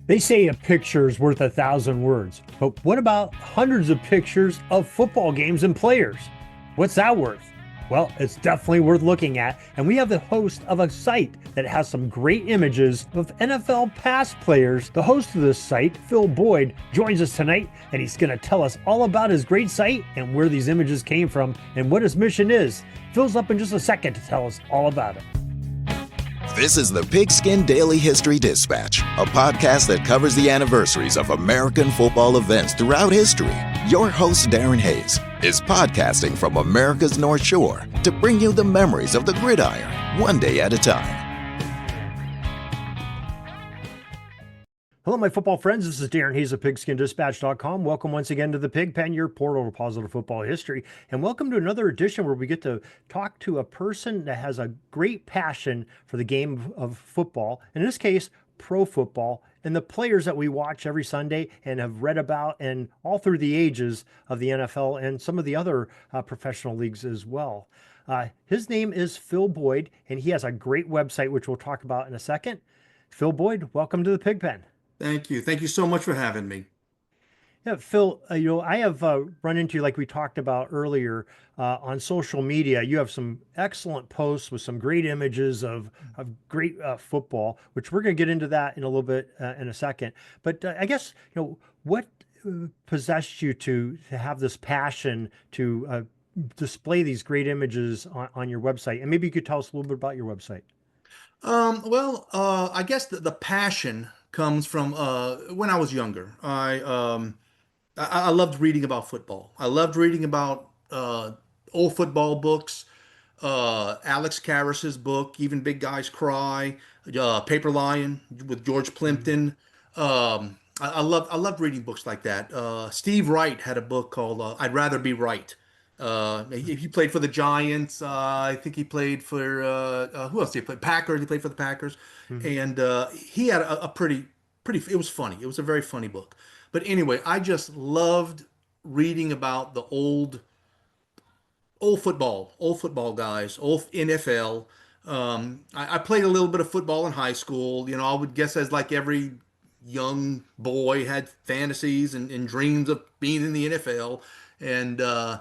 They say a picture is worth 1,000 words, but what about hundreds of pictures of football games and players? What's that worth? Well, it's definitely worth looking at, and we have the host of a site that has some great images of NFL past players. The host of this site, Phil Boyd, joins us tonight, and he's going to tell us all about his great site and where these images came from and what his mission is. Phil's up in just a second to tell us all about it. This is the Pigskin Daily History Dispatch, a podcast that covers the anniversaries of American football events throughout history. Your host, Darren Hayes, is podcasting from America's North Shore to bring you the memories of the gridiron, one day at a time. Hello, my football friends. This is Darren Hayes of PigskinDispatch.com. Welcome once again to the Pig Pen, your portal to positive football history. And welcome to another edition where we get to talk to a person that has a great passion for the game of football, in this case, pro football, and the players that we watch every Sunday and have read about and all through the ages of the NFL and some of the other professional leagues as well. His name is Phil Boyd, and he has a great website, which we'll talk about in a second. Phil Boyd, welcome to the Pig Pen. Thank you. Thank you so much for having me. Yeah, Phil, I have run into you like we talked about earlier on social media. You have some excellent posts with some great images of great football, which we're going to get into that in a little bit in a second. But I guess, what possessed you to have this passion to display these great images on your website? And maybe you could tell us a little bit about your website. I guess the passion comes from when I was younger. I loved reading about football. I loved reading about old football books, Alex Karras's book, Even Big Guys Cry, Paper Lion with George Plimpton. I loved reading books like that. Steve Wright had a book called I'd Rather Be Right. He played for the Giants. I think he played for who else did he play? Packers. He played for the Packers, and he had a pretty. It was funny. It was a very funny book. But anyway, I just loved reading about the old football guys, old NFL. I played a little bit of football in high school. I would guess as like every young boy had fantasies and dreams of being in the NFL, and and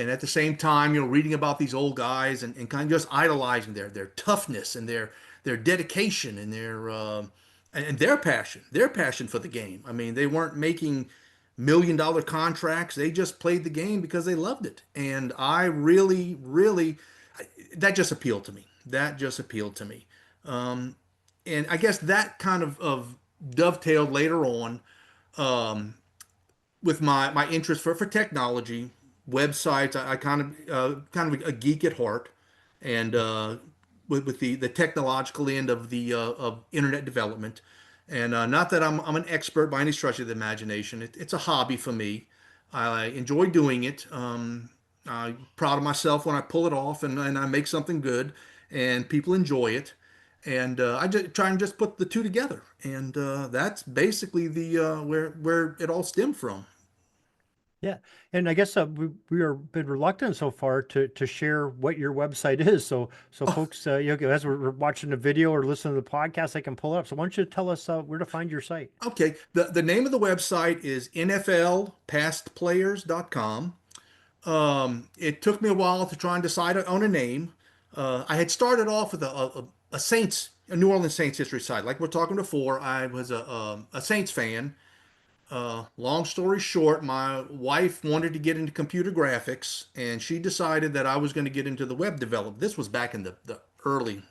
at the same time, reading about these old guys and kind of just idolizing their toughness and their dedication and their passion for the game. I mean, they weren't making $1 million contracts. They just played the game because they loved it. And I really, that just appealed to me. That just appealed to me. And I guess that kind of dovetailed later on. With my interest for technology, websites. I kind of a geek at heart, and with the technological end of the of internet development, and not that I'm an expert by any stretch of the imagination. It's a hobby for me. I enjoy doing it. I'm proud of myself when I pull it off and I make something good, and people enjoy it. And I just try and just put the two together, and that's basically the where it all stemmed from. Yeah, and I guess we are a bit reluctant so far to share what your website is. So Oh, folks, as we're watching the video or listening to the podcast, they can pull it up. So why don't you tell us where to find your site? okay. The name of the website is NFLpastplayers.com. It took me a while to try and decide on a name. I had started off with a New Orleans Saints history site. Like we're talking before, I was a Saints fan. Long story short, my wife wanted to get into computer graphics, and she decided that I was going to get into the web development. This was back in about the early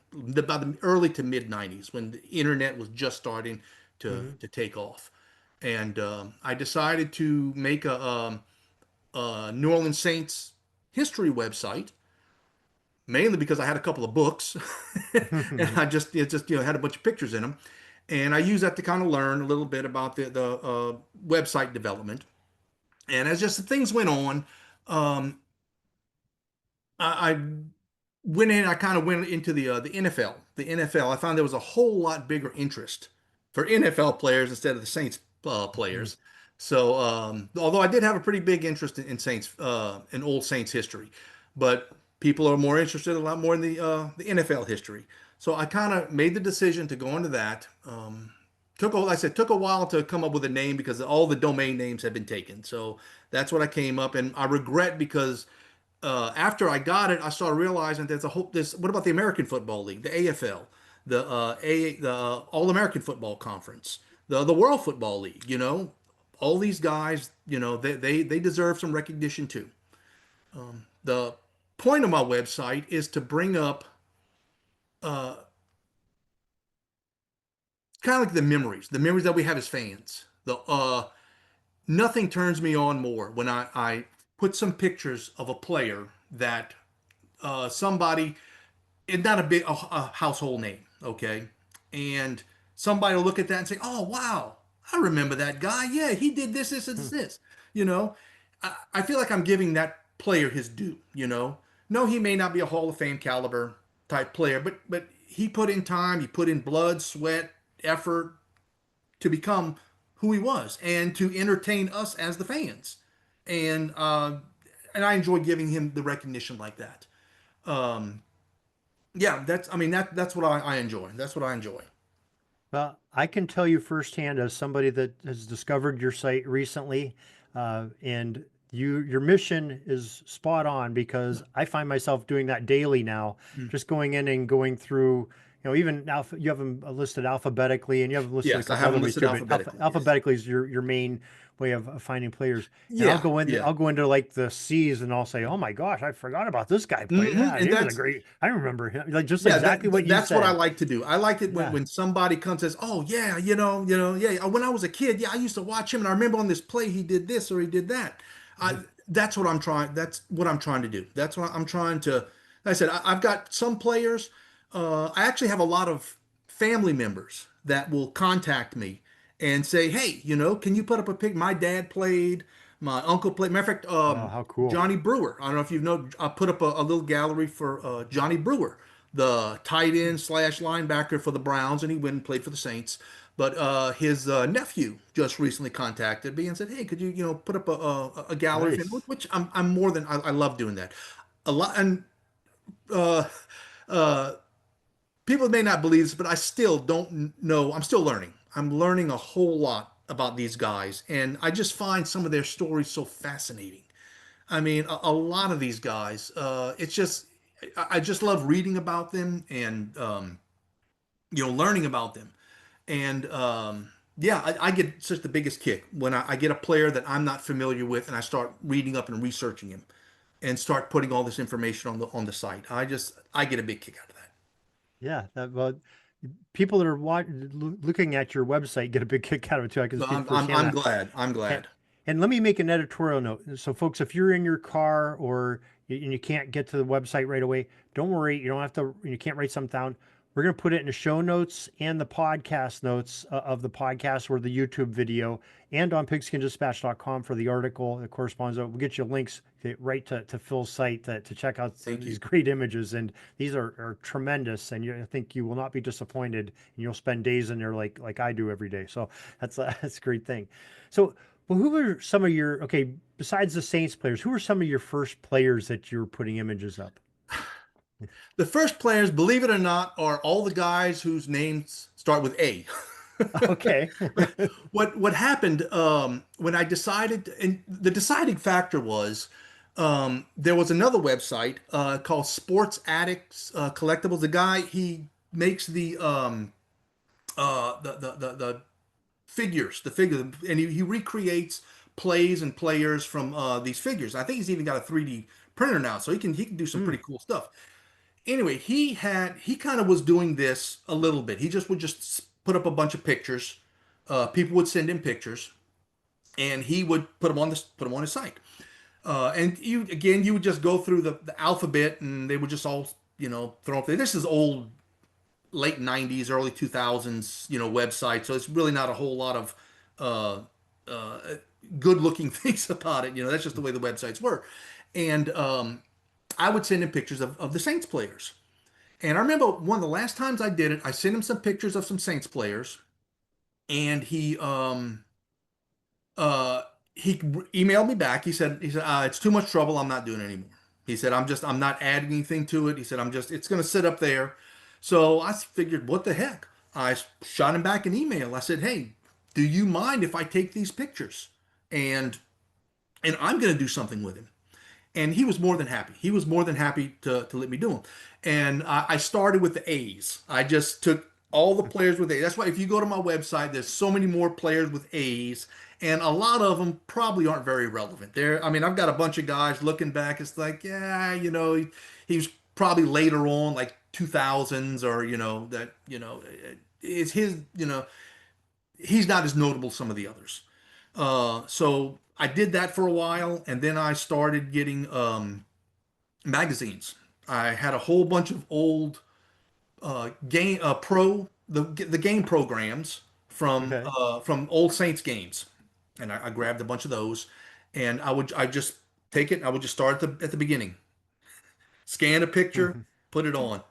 to mid '90s when the internet was just starting Hmm. to take off, and I decided to make a New Orleans Saints history website, mainly because I had a couple of books, and it just had a bunch of pictures in them, and I use that to kind of learn a little bit about the website development. And as just things went on, um, I went in. I kind of went into the NFL. The NFL. I found there was a whole lot bigger interest for NFL players instead of the Saints players. So although I did have a pretty big interest in Saints in old Saints history, but people are more interested a lot more in the NFL history. So I kind of made the decision to go into that. like I said, took a while to come up with a name because all the domain names had been taken. So that's what I came up, and I regret because after I got it, I started realizing there's a whole this. What about the American Football League, the AFL, the All American Football Conference, the World Football League? You know, all these guys, you know, they deserve some recognition too. The point of my website is to bring up uh, kind of like the memories that we have as fans. The Nothing turns me on more when I put some pictures of a player that somebody, it's not a household name, okay? And somebody will look at that and say, "Oh, wow, I remember that guy. Yeah, he did this, this, Hmm. and this." You know, I feel like I'm giving that player his due. You know, no, he may not be a Hall of Fame caliber type player, but he put in time, he put in blood, sweat, effort to become who he was and to entertain us as the fans. And and I enjoy giving him the recognition like that. Um, yeah, that's I mean that's what I enjoy. That's what I enjoy. Well, I can tell you firsthand as somebody that has discovered your site recently, and your mission is spot on because I find myself doing that daily now, Mm. just going in and going through, even you have them listed alphabetically, and you have them listed a Yes, I couple have other them ways listed too, but alphabetically. Yes. alphabetically is your main way of finding players. And Yeah, yeah. I'll go into like the C's, and I'll say, oh my gosh, I forgot about this guy played. Yeah, And he was a that's great. I remember him. Like just yeah, exactly what you that's what I said. like to do. I like it Yeah. when somebody comes and says, "Oh yeah, yeah. When I was a kid, yeah, I used to watch him, and I remember on this play he did this or he did that." That's what I'm trying. That's what I'm trying to do. That's what I'm trying to. Like I said, I've got some players. I actually have a lot of family members that will contact me and say, "Hey, can you put up a pic? My dad played. My uncle played. Matter of fact, Oh, how cool. Johnny Brewer. I don't know if you know. I put up a little gallery for Johnny Brewer, the tight end slash linebacker for the Browns, and he went and played for the Saints. But his nephew just recently contacted me and said, "Hey, could you put up a gallery for him?" Nice. Which I'm more than I love doing that. A lot and uh, uh, people may not believe this, but I still don't know. I'm still learning. I'm learning a whole lot about these guys, and I just find some of their stories so fascinating. I mean, a lot of these guys, it's just, I just love reading about them and, learning about them. And yeah, I get such the biggest kick when I get a player that I'm not familiar with and I start reading up and researching him and start putting all this information on the site. I get a big kick out of that. Yeah, well, people that are looking at your website get a big kick out of it too. I can No, speak I'm firsthand of I'm that. glad. I'm And, glad. and let me make an editorial note. So, folks, if you're in your car or and you can't get to the website right away, don't worry. You don't have to. You can't write something down. We're going to put it in the show notes and the podcast notes of the podcast or the YouTube video and on pigskindispatch.com for the article that corresponds. We'll get you links right to Phil's site to check out Thank these you. great images. And these are tremendous. And I think you will not be disappointed. And you'll spend days in there like I do every day. So that's a great thing. So, well, who were some of your, okay, besides the Saints players, who were some of your first players that you were putting images up? The first players, believe it or not, are all the guys whose names start with A. Okay. What happened when I decided, and the deciding factor was there was another website called Sports Addicts Collectibles. The guy he makes the figures, and he recreates plays and players from these figures. I think he's even got a 3D printer now, so he can do some Hmm. pretty cool stuff. Anyway, he kind of was doing this a little bit. He just would just put up a bunch of pictures. People would send him pictures, and he would put them on his site. And you would just go through the alphabet, and they would just all throw up there. This is old, late '90s, early 2000s, website. So it's really not a whole lot of uh, uh, good-looking things about it. That's just the way the websites were. And I would send him pictures of the Saints players. And I remember one of the last times I did it, I sent him some pictures of some Saints players, and uh he emailed me back. He said it's too much trouble. I'm not doing it anymore. He said I'm not adding anything to it. He said it's gonna sit up there. So I figured, what the heck? I shot him back an email. I said, "Hey, do you mind if I take these pictures? And I'm going to do something with him." And he was more than happy. He was more than happy to let me do them. And I started with the A's. I just took all the players with A's. That's why if you go to my website, there's so many more players with A's, and a lot of them probably aren't very relevant. I mean, I've got a bunch of guys looking back. It's like, yeah, he was probably later on, like 2000s, or that it's his, he's not as notable as some of the others. So I did that for a while, and then I started getting magazines. I had a whole bunch of old game pro the game programs Okay. from old Saints games, and I grabbed a bunch of those, and I just take it. And I would just start at the beginning, scan a picture, Mhm. put it on,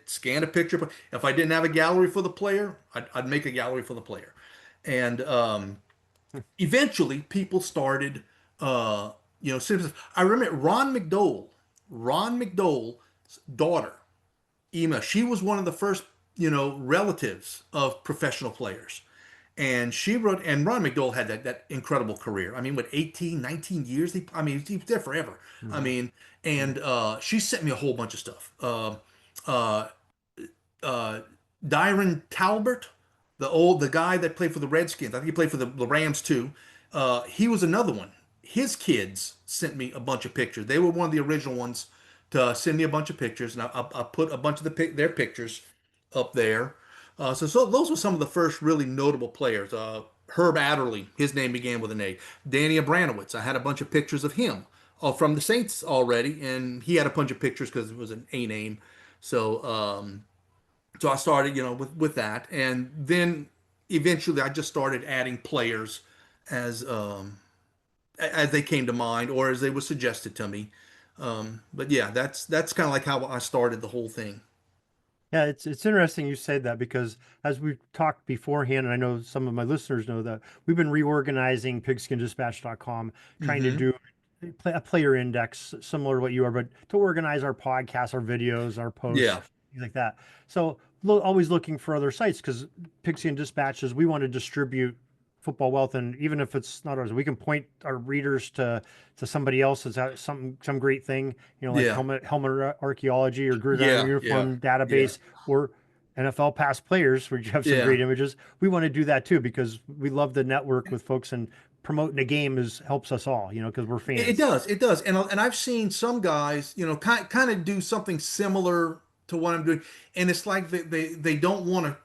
scan a picture. If I didn't have a gallery for the player, I'd make a gallery for the player, and eventually people started I remember Ron McDole's daughter Ema. She was one of the first relatives of professional players, and she wrote, and Ron McDole had that incredible career. I mean, what, 18, 19 years, he was there forever. I Mhm. mean, and she sent me a whole bunch of stuff. Uh uh, Dyron Talbert, the guy that played for the Redskins. I think he played for the Rams too. He was another one. His kids sent me a bunch of pictures. They were one of the original ones to send me a bunch of pictures, and I put a bunch of their pictures up there. So those were some of the first really notable players. Herb Adderley, his name began with an A. Danny Abranowitz, I had a bunch of pictures of him from the Saints already, and he had a bunch of pictures because it was an A name. So so I started, with that, and then eventually I just started adding players as as they came to mind or as they were suggested to me. But yeah, that's kind of like how I started the whole thing. Yeah, it's interesting you said that because as we've talked beforehand, and I know some of my listeners know that we've been reorganizing pigskindispatch.com, trying to Hmm. do a player index similar to what you are, but to organize our podcasts, our videos, our posts, Yeah, things like that. So always looking for other sites because Pigskin Dispatches, we want to distribute football wealth, and even if it's not ours, we can point our readers to somebody else that's got some great thing, like yeah, helmet archaeology or gridiron yeah, yeah, uniform yeah, database or NFL past players, where you have some yeah. great images. We want to do that too because we love the network with folks, and promoting a game is helps us all, because we're It fans. does, it does, and I've seen some guys, kind of do something similar to what I'm doing, and it's like they don't want to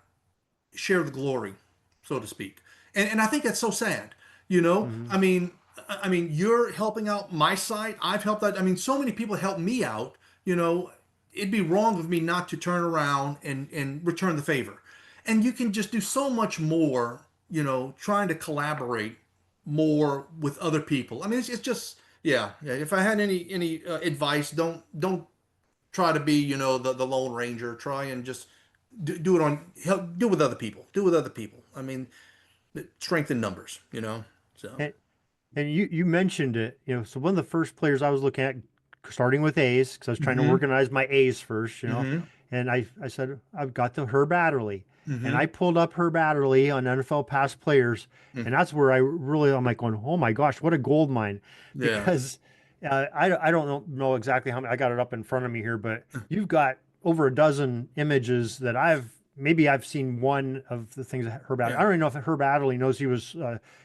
share the glory, so to speak. And I think that's so sad. Hmm. I mean, you're helping out my site. I've helped out. I mean, so many people help me out. It'd be wrong of me not to turn around and return the favor. And you can just do so much more. Trying to collaborate more with other people. I mean, it's just yeah, yeah. If I had any advice, don't try to be the Lone Ranger. Try and just do it on help do with other people. Do with other people. I mean, strength in numbers. So And you mentioned it, so one of the first players I was looking at, starting with A's, because I was trying to hmm organize my A's first, hmm and I said, I've got the Herb Adderley. And I hmm pulled up Herb Adderley on NFL past players, and that's where I'm like going, oh my gosh, what a gold mine. yeah. Because I don't know exactly how many, I got it up in front of me here, but you've got over a dozen images that I've seen one of the things that Herb Adderley. I Yeah. don't even know if Herb Adderley knows he was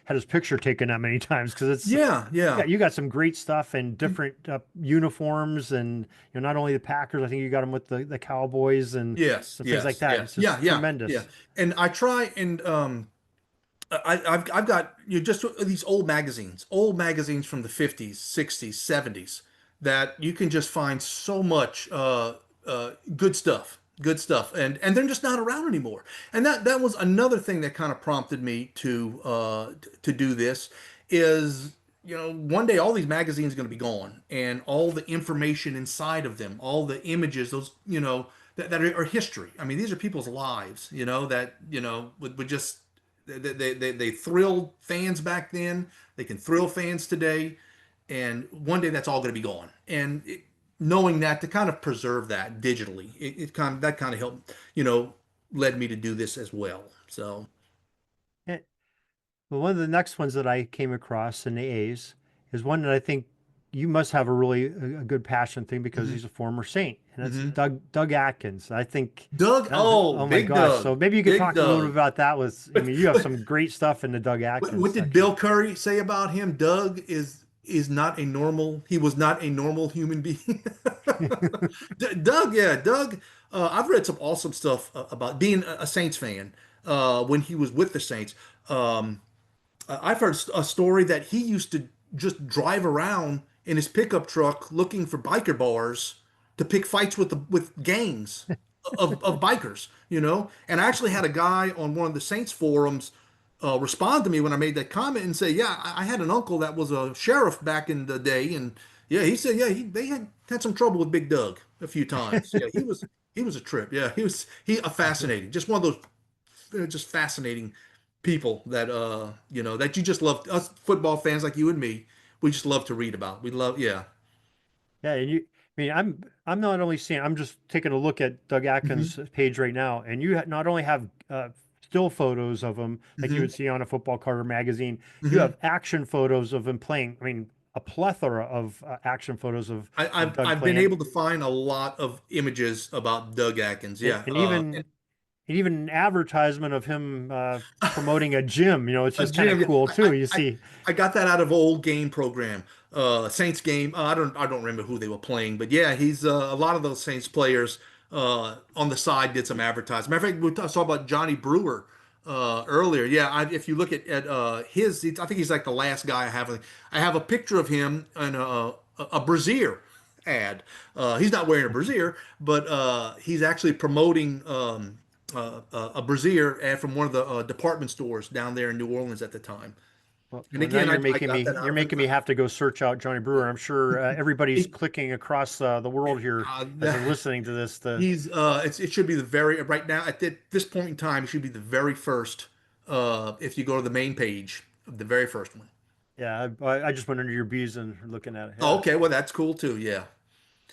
had his picture taken that many times because it's Yeah. yeah, Yeah. you got some great stuff and different uniforms, and not only the Packers. I think you got them with the Cowboys and Yes. some things like Yes. that. Yes. It's Yeah. just Yeah. Yeah. tremendous. And I try and I've got just these old magazines from the 50s, 60s, 70s that you can just find so much good stuff, and they're just not around anymore. And that was another thing that kind of prompted me to do this is one day all these magazines are going to be gone, and all the information inside of them, all the images, those that are history. I mean, these are people's lives, that would just they thrilled fans back then. They can thrill fans today, and one day that's all going to be gone. And knowing that to kind of preserve that digitally, it kind of that kind of helped. led me to do this as well. So, Eh, well, one of the next ones that I came across in the A's is one that I think you must have a good passion thing because mhm, he's a former Saint, and that's mhm. Doug Atkins. I think Doug, oh, oh my Big gosh. Doug, So maybe you could Big talk a little bit Doug. about that with, I But, mean, you have but some great stuff in the Doug Atkins what did section. Bill Curry say about him? Doug is not a normal. He was not a normal human being. Doug, yeah, Doug. I've read some awesome stuff about being a Saints fan when he was with the Saints. Um, I've heard a story that he used to just drive around in his pickup truck looking for biker bars to pick fights with gangs of bikers, you know. And I actually had a guy on one of the Saints forums respond to me when I made that comment and say, "Yeah, I had an uncle that was a sheriff back in the day, and yeah, he said, yeah, they had some trouble with Big Doug a few times. Yeah, he was a trip. Yeah, he a fascinating, just one of those just fascinating people that that you just love, us football fans like you and me, we just love to read about. We love, yeah. Yeah, and I mean, I'm not only seeing, I'm just taking a look at Doug Hmm. Atkins' page right now, and you not only have still photos of him like you Hmm. would see on a football card or magazine, you Hmm. have action photos of him playing. I mean, a plethora of action photos of Doug I've been playing, able to find a lot of images about Doug Atkins. and, Yeah. and even and even an advertisement of him promoting a gym. You know, it's A just kind of gym. Yeah. cool I, too. I, You I see, I got that out of old game program. Saints game. I don't remember who they were playing, but yeah, he's a lot of those Saints players on the side did some advertising. Matter of fact, we saw about Johnny Brewer earlier. Yeah, if you look at I think he's like the last guy I have. I have a picture of him in a brassiere ad. He's not wearing a brassiere, but he's actually promoting a brassiere ad from one of the department stores down there in New Orleans at the time. And well, now again, I got that you're out of making him. me have to go search out Johnny Brewer. I'm sure everybody's clicking across the world here as they're listening to this. It should be the very right now at this point in time. It should be the very first. If you go to the main page, the very first one. Yeah, I just went under your bees and looking at it. Oh, Yeah. okay, well that's cool too. Yeah,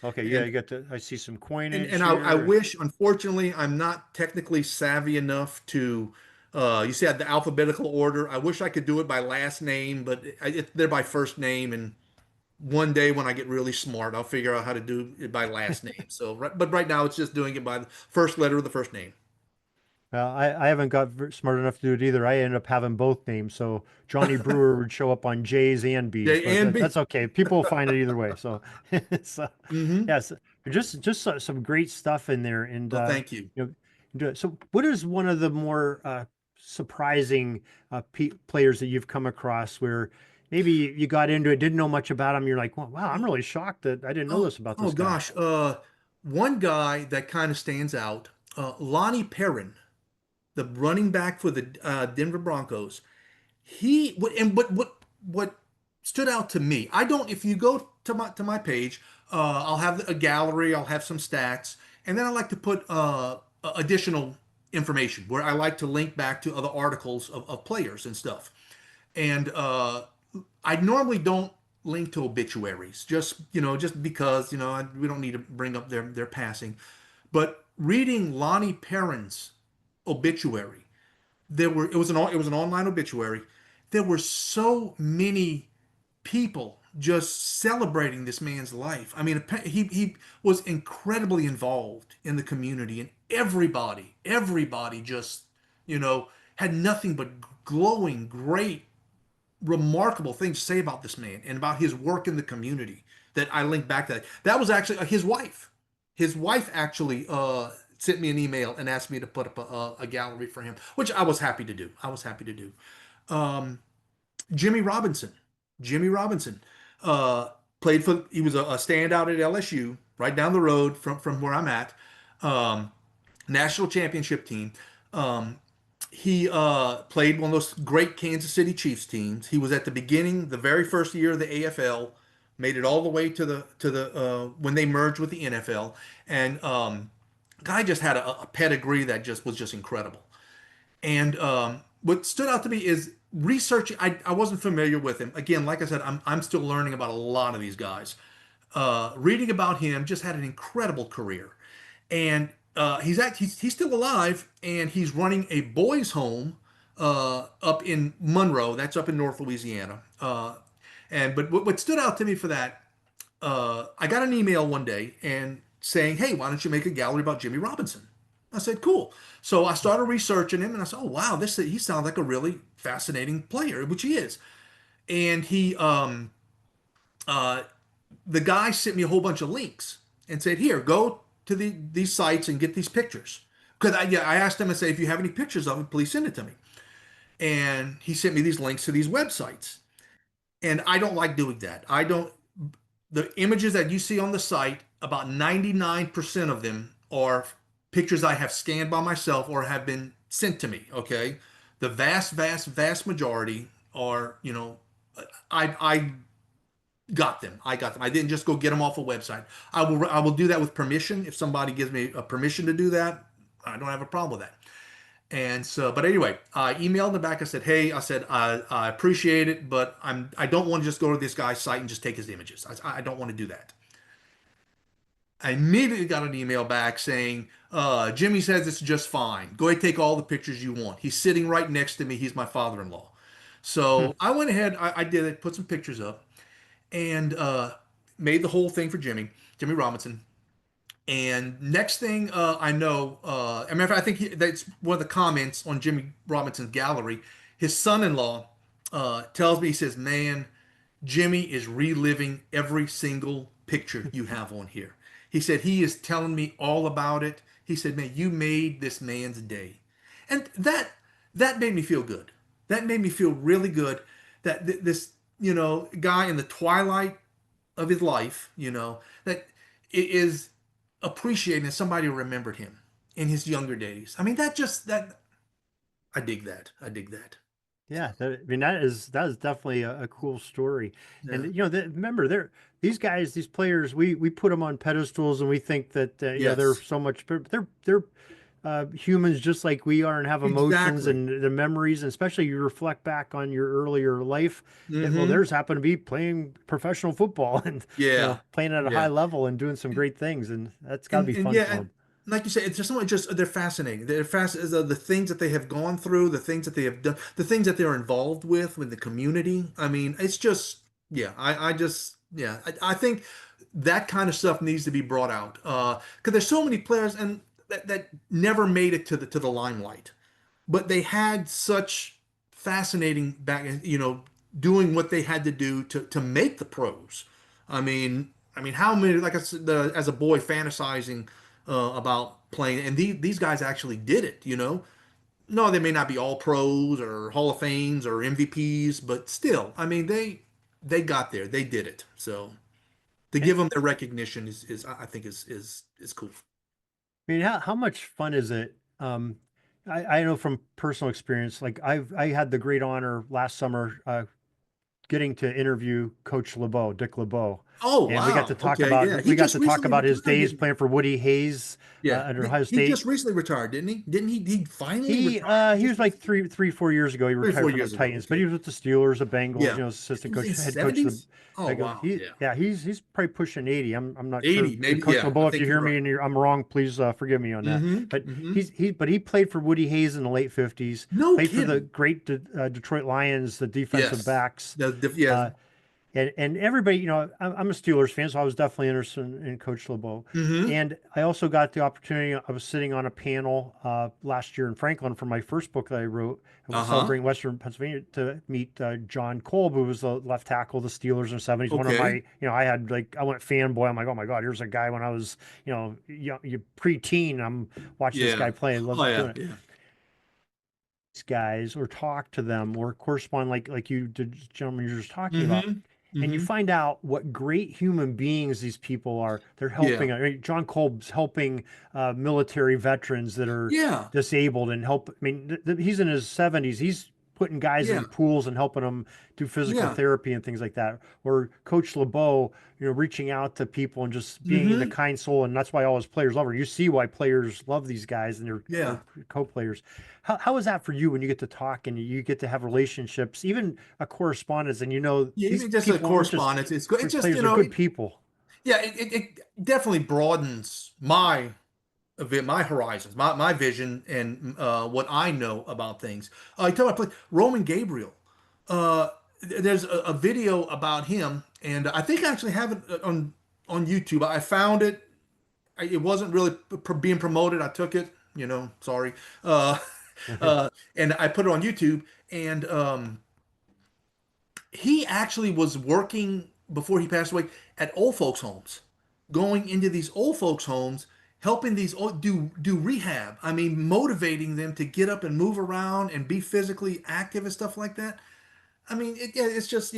Okay. Yeah, and you got I see some coinage and I here. wish, unfortunately, I'm not technically savvy enough to. You said the alphabetical order. I wish I could do it by last name, but they're by first name. And one day when I get really smart, I'll figure out how to do it by last name. So, but right now it's just doing it by the first letter of the first name. I haven't got smart enough to do it either. I ended up having both names. So Johnny Brewer would show up on J's and B's, but J and B. that's okay. People will find it either way. So, so Mm-hmm. yes, just some great stuff in there. And, Well, thank you. you so what is one of the more surprising players that you've come across where maybe you got into it, didn't know much about him. You're like, well, wow, I'm really shocked that I didn't know Oh, this about oh this guy. gosh. One guy that kind of stands out, Lonnie Perrin, the running back for the Denver Broncos. And what stood out to me, I don't, if you go to my page, I'll have a gallery, I'll have some stats, and then I like to put additional information where I like to link back to other articles of players and stuff. And I normally don't link to obituaries, just because we don't need to bring up their passing. But reading Lonnie Perrin's obituary, it was an online obituary. There were so many people just celebrating this man's life. I mean, he was incredibly involved in the community, and everybody just had nothing but glowing, great, remarkable things to say about this man and about his work in the community. That I linked back to that. That was actually his wife. His wife actually sent me an email and asked me to put up a gallery for him, which I was happy to do. I was happy to do. Um, Jimmy Robinson. Jimmy Robinson played for. He was a standout at LSU, right down the road from where I'm at. Um, National championship team. Um, he played one of those great Kansas City Chiefs teams. He was at the beginning, the very first year of the AFL, made it all the way to the when they merged with the NFL, and guy just had a pedigree that just was just incredible. And what stood out to me is researching. I wasn't familiar with him. Again, like I said, I'm still learning about a lot of these guys. Reading about him, just had an incredible career. And he's still alive, and he's running a boys' home up in Monroe. That's up in North Louisiana. And but what stood out to me for that, I got an email one day and saying, "Hey, why don't you make a gallery about Jimmy Robinson?" I said, "Cool." So I started researching him, and I said, "Oh wow, this he sounds like a really fascinating player," which he is. And uh, the guy sent me a whole bunch of links and said, "Here, go to these sites and get these pictures." Because I asked him, and said, "If you have any pictures of him, please send it to me." And he sent me these links to these websites. And I don't like doing that. I don't, the images that you see on the site, about 99% of them are pictures I have scanned by myself or have been sent to me. Okay. The vast majority are, I got them. I got them. I didn't just go get them off a website. I will do that with permission. If somebody gives me a permission to do that, I don't have a problem with that. And so, but anyway, I emailed them back. I said, "Hey," I said, I appreciate it, but I don't want to just go to this guy's site and just take his images. I don't want to do that." I immediately got an email back saying, "Jimmy says it's just fine. Go ahead, take all the pictures you want. He's sitting right next to me. He's my father-in-law." Hmm. So I went ahead, I did it, put some pictures up, and made the whole thing for Jimmy Robinson. And next thing I know, a matter of fact, I think that's one of the comments on Jimmy Robinson's gallery. His son-in-law tells me, he says, "Man, Jimmy is reliving every single picture you have on here." He said he is telling me all about it. He said, "Man, you made this man's day," and that made me feel good. That made me feel really good that this guy in the twilight of his life, that is appreciating that somebody remembered him in his younger days. I mean, that I dig that. I dig that. Yeah, I mean that is definitely a cool story, and Yeah. remember these guys, these players, we put them on pedestals, and we think that they're Yes. so much, but they're humans just like we are and have emotions Exactly. and the memories, and especially you reflect back on your earlier life. Well, Mm-hmm. theirs happened to be playing professional football and Yeah. playing at a high Yeah. level and doing some great things, and that's got to be And fun yeah, for and them. like you said, it's just someone just they're fascinating. They're the things that they have gone through, the things that they have done, the things that they're involved with the community. I mean, it's just yeah. I just yeah. I think that kind of stuff needs to be brought out because there's so many players and that never made it to the limelight, but they had such fascinating doing what they had to do to make the pros. I mean, how many? Like I said, as a boy, fantasizing about playing, and these guys actually did it. No, they may not be all pros or Hall of Fames or MVPs, but still, I mean, they got there, they did it. So to And give them their recognition is I think is cool. I mean, how much fun is it? I know from personal experience, like I had the great honor last summer getting to interview Coach LeBeau, Dick LeBeau, Oh and we got to wow, talk okay, about yeah, he just recently his retired, days didn't he? playing for Woody Hayes Yeah, at Ohio he just State. recently retired, didn't he? Didn't he? He finally retired He just was like recently? 4 years ago. He Three, retired four from the years ago. Titans, but he Okay. was with the Steelers, the Bengals, Yeah. assistant In coach, his head coach of the 70s? Oh Bengals. wow. Yeah. He's probably pushing 80. I'm not sure. 80, maybe. Coach Yeah, I LeBeau, if you think you're hear me right. and I'm wrong, please forgive me on that. Mm-hmm. But Mm-hmm. but he played for Woody Hayes in the late 50s. No Played for the kidding. great Detroit Lions, the defensive Yes. backs. Yes. Uh, and everybody, I'm a Steelers fan, so I was definitely interested in Coach LeBeau. Mm-hmm. And I also got the opportunity. I was sitting on a panel last year in Franklin for my first book that I wrote, Uh-huh. celebrating Western Pennsylvania, to meet John Kolb, who was the left tackle of the Steelers in the '70s. One of my, Okay. I had I went fanboy. I'm like, oh my God, here's a guy when I was, you preteen. I'm watching this Yeah. guy play. I Oh love yeah. doing it. Yeah. These guys, or talk to them, or correspond like you did, gentlemen, you're just talking about, Mm-hmm. and you Mm-hmm. find out what great human beings these people are. They're Yeah. helping. I mean, John Kolb's helping military veterans that are Yeah. disabled and help. I mean, he's in his 70s. He's putting guys Yeah. in pools and helping them do physical Yeah. therapy and things like that. Or Coach LeBeau, reaching out to people and just being the Mm-hmm. kind soul. And that's why all his players love her. You see why players love these guys and their Yeah. co-players. How is that for you when you get to talk and you get to have relationships, even a correspondence, and Yeah, these even just a people aren't just correspondence. It's good. It's great just, players, they're good people. yeah, it definitely broadens my my horizons, my vision, and what I know about things. You talk about Roman Gabriel. Uh, there's a video about him, and I think I actually have it on YouTube. I found it. It wasn't really being promoted. I took it, sorry. Uh, and I put it on YouTube, and he actually was working before he passed away at old folks' homes, going into these old folks' homes, helping these do rehab. I mean, motivating them to get up and move around and be physically active and stuff like that. I mean, yeah, it's just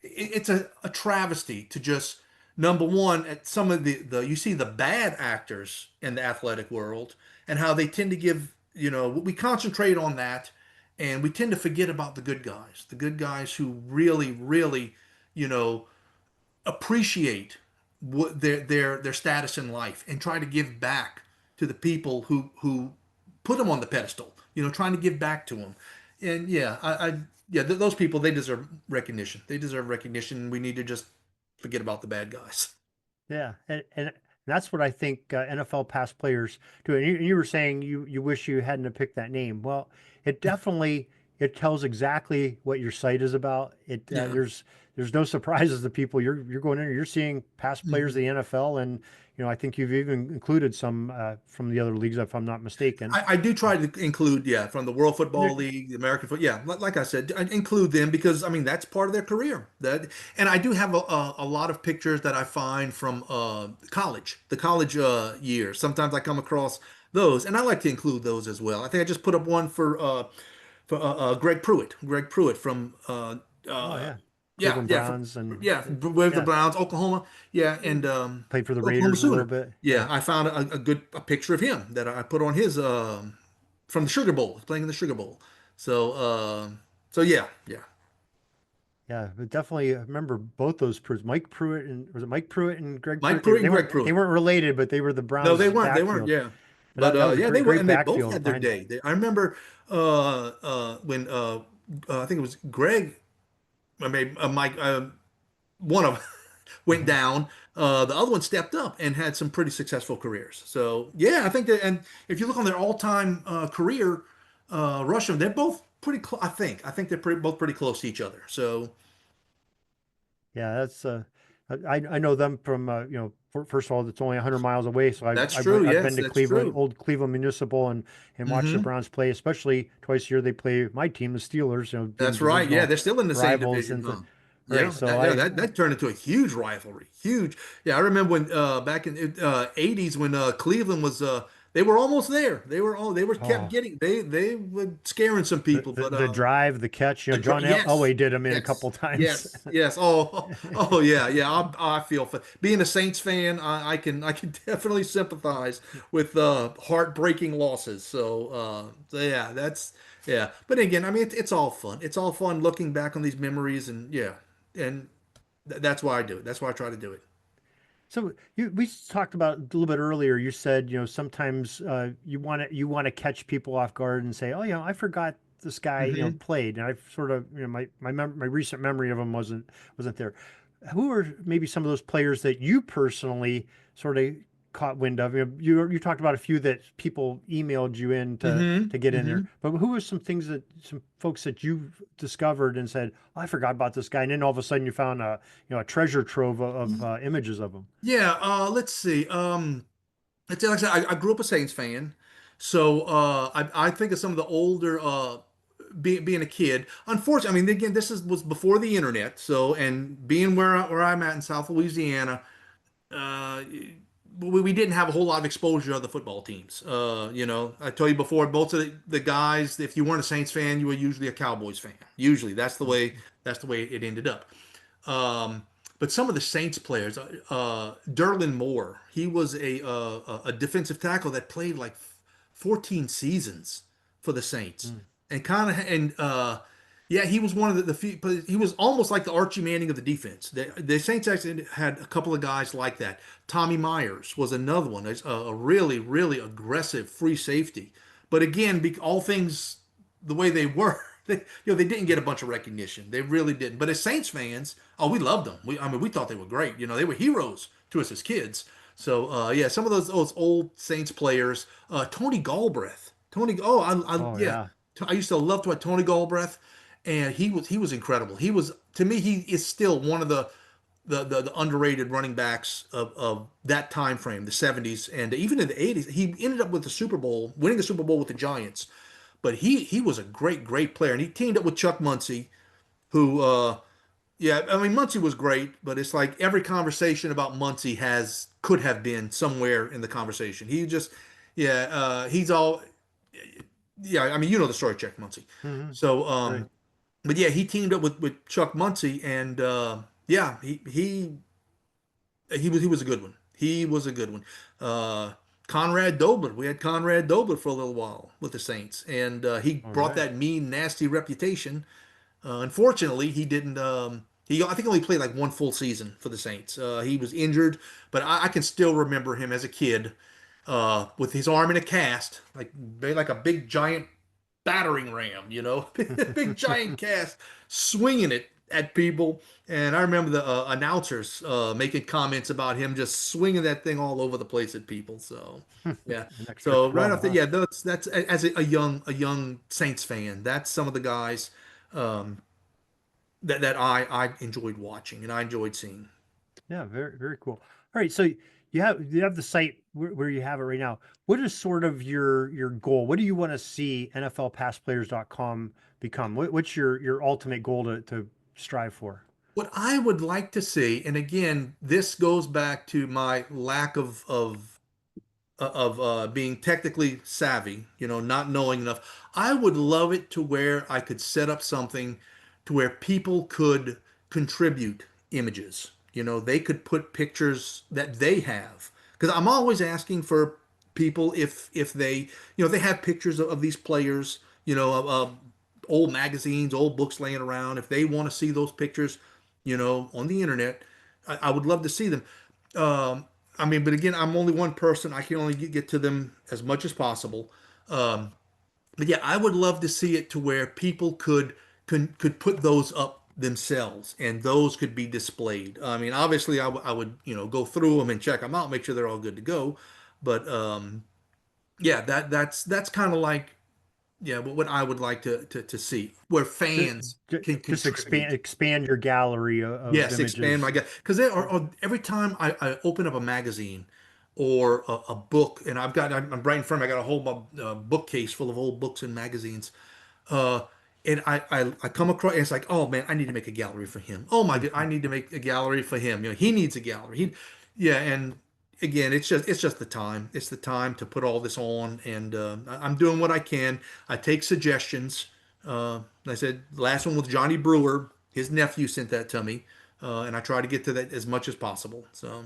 it's a travesty to just number one at some of the you see the bad actors in the athletic world and how they tend to give we concentrate on that, and we tend to forget about the good guys who really you know appreciate what their status in life and try to give back to the people who put them on the pedestal, trying to give back to them. And yeah, those people, they deserve recognition. They deserve recognition. We need to just forget about the bad guys. Yeah, and that's what I think NFL past players do. And you were saying you wish you hadn't have picked that name. Well, it definitely it tells exactly what your site is about. It Yeah. there's no surprises to people. You're going in, you're seeing past players of Mhm. the NFL, and I think you've even included some from the other leagues, if I'm not mistaken. I do try to include, yeah, from the World Football There- League, the American foot. Yeah, like I said, I include them because I mean that's part of their career. And I do have a lot of pictures that I find from the college years. Sometimes I come across those, and I like to include those as well. I think I just put up one for Greg Pruitt from oh uh, yeah, yeah, Cleveland yeah, Browns and with the yeah, Browns, Oklahoma, yeah, and played for the Oklahoma Raiders a little Sooner. bit. Yeah, Yeah. I found a picture of him that I put on his from the Sugar Bowl, playing in the Sugar Bowl. So yeah, yeah. Yeah, but definitely I remember both those Pruitts, Mike Pruitt and was it Mike Pruitt and Greg Mike Pruitt? Pruitt They and Greg weren't they Pruitt. weren't related, but they were the No, they Browns weren't. They weren't. backfield. Yeah, But but that was a yeah, great they were, great and they both backfield had their behind. day. I remember when I think it was Greg, I mean Mike, one of them went Mhm. down. The other one stepped up and had some pretty successful careers. So yeah, I think that, and if you look on their all-time career rushing, they're both pretty close. I think they're both pretty close to each other. So Yeah, that's I know them from first of all it's only 100 miles away, so that's true. I've Yes, been to that's Cleveland, true. old Cleveland Municipal, and watched the Hmm. Browns play, especially twice a year they play my team, the Steelers, being That's right. Yeah, divisional they're still in the same rivals division, and huh? right. Yeah, So I that turned into a huge rivalry. Huge. Yeah, I remember when back in '80s when Cleveland was they were almost there. They were kept oh getting they were scaring some people, but the drive, the catch, John yes, Elway did them in a yes, couple times. yes. Oh yeah, yeah. I feel for being a Saints fan. I can definitely sympathize with heartbreaking losses. So yeah, that's yeah. But again, I mean, it's all fun. It's all fun looking back on these memories, and yeah, and that's why I do it. That's why I try to do it. So we talked about a little bit earlier. You said, sometimes you want to catch people off guard and say, oh, I forgot this guy, Hmm. played, and I've sort of, my recent memory of him wasn't there. Who are maybe some of those players that you personally sort of caught wind of? You talked about a few that people emailed you in Hmm. to get in there, Hmm. but who are some folks that you've discovered and said, oh, I forgot about this guy, and then all of a sudden you found a treasure trove of images of him. Yeah. Let's see. It's like I said, I grew up a Saints fan, so I think of some of the older being a kid. Unfortunately, I mean, again, was before the internet, so and being where I'm at in South Louisiana, uh, we didn't have a whole lot of exposure to the football teams. I told you before, most of the guys, if you weren't a Saints fan, you were usually a Cowboys fan. Usually, that's the way it ended up. But some of the Saints players, Derlin Moore, he was a defensive tackle that played like 14 seasons for the Saints, Mm. and yeah, he was one of the few. But he was almost like the Archie Manning of the defense. The Saints actually had a couple of guys like that. Tommy Myers was another one, a really aggressive free safety. But again, all things the way they were, they didn't get a bunch of recognition. They really didn't. But as Saints fans, oh, we loved them. I mean, we thought they were great. They were heroes to us as kids. So yeah, some of those old Saints players, Tony Galbraith. Tony, oh, Oh yeah, yeah. I used to love to watch Tony Galbraith, and he was incredible. He was, to me, he is still one of the underrated running backs of that time frame, the 70s, and even in the 80s. He ended up with the Super Bowl, winning the Super Bowl with the Giants. But he was a great player, and he teamed up with Chuck Muncie, who yeah, I mean, Muncie was great, but it's like every conversation about Muncie could have been somewhere in the conversation. He just, yeah, he's all, yeah. I mean, you know the story, Chuck Muncie. Hmm. So, Right. but yeah, he teamed up with Chuck Muncie, and yeah, he was a good one. He was a good one. Conrad Dobler. We had Conrad Dobler for a little while with the Saints, and he All brought right. that mean, nasty reputation. Unfortunately, he didn't. I think only played like one full season for the Saints. He was injured, but I can still remember him as a kid with his arm in a cast, like a big giant battering ram, big giant cast, swinging it at people. And I remember the announcers making comments about him just swinging that thing all over the place at people. So yeah. An extra So right throw, off the huh? yeah, that's as a young Saints fan, that's some of the guys um, that I enjoyed watching and I enjoyed seeing. Yeah, very, very cool. All right, so you have the site where you have it right now. What is sort of your goal? What do you want to see NFLpastplayers.com become? What's your ultimate goal to strive for? What I would like to see, and again, this goes back to my lack of being technically savvy, not knowing enough. I would love it to where I could set up something to where people could contribute images. They could put pictures that they have. Because I'm always asking for people if they have pictures of these players, old magazines, old books laying around. If they want to see those pictures, on the internet, I would love to see them. Um, I mean, but again, I'm only one person. I can only get to them as much as possible. Um, but yeah, I would love to see it to where people could put those up themselves, and those could be displayed. I mean, obviously, I would go through them and check them out, make sure they're all good to go. But yeah, that's kind of like, yeah, what I would like to see where Ju- fans can Just expand contribute. expand your gallery of Yes, expand my images. gut. Because every time I open up a magazine or a book, and I'm right in front of me, I got a whole bookcase full of old books and magazines. Uh, and I come across, and it's like, oh man, I need to make a gallery for him. Oh my God, I need to make a gallery for him. He needs a gallery. Yeah, and again, it's just the time. It's the time to put all this on, and I'm doing what I can. I take suggestions. I said last one with Johnny Brewer, his nephew sent that to me, and I try to get to that as much as possible. So,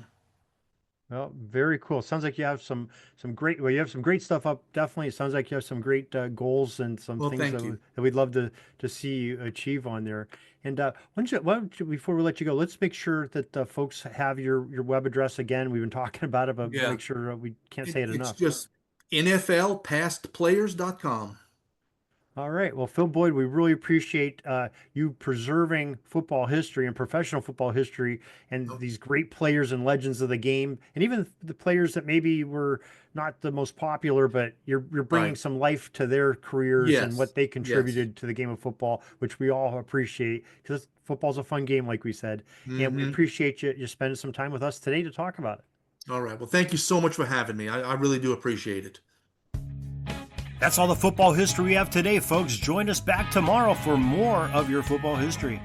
Well, very cool. Sounds like you have some great. Well, you have some great stuff up. Definitely, it sounds like you have some great goals and some well, things thank you. that we'd love to see you achieve on there. And why don't you, before we let you go, let's make sure that folks have your web address again. We've been talking about it, but Yeah, make sure we can't say it it's enough. just NFLpastplayers.com. All right. Well, Phil Boyd, we really appreciate you preserving football history and professional football history and these great players and legends of the game, and even the players that maybe were not the most popular, but you're bringing Right. some life to their careers and Yes. what they Yes. contributed to the game of football, which we all appreciate because football's a fun game, like we said, and we Hmm. appreciate you spending some time with us today to talk about it. All right. Well, thank you so much for having me. I really do appreciate it. That's all the football history we have today, folks. Join us back tomorrow for more of your football history.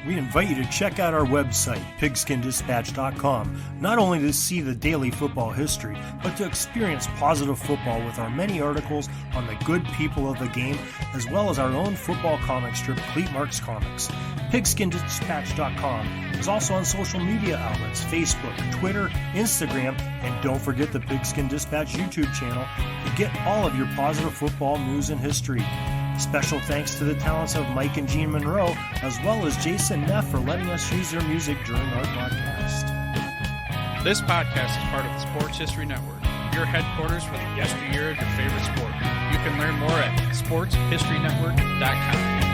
We invite you to check out our website, pigskindispatch.com, not only to see the daily football history, but to experience positive football with our many articles on the good people of the game, as well as our own football comic strip, Cleat Marks Comics. Pigskindispatch.com is also on social media outlets, Facebook, Twitter, Instagram, and don't forget the Pigskin Dispatch YouTube channel to get all of your positive football news and history. Special thanks to the talents of Mike and Gene Monroe, as well as Jason Neff for letting us use their music during our podcast. This podcast is part of the Sports History Network, your headquarters for the yesteryear of your favorite sport. You can learn more at sportshistorynetwork.com.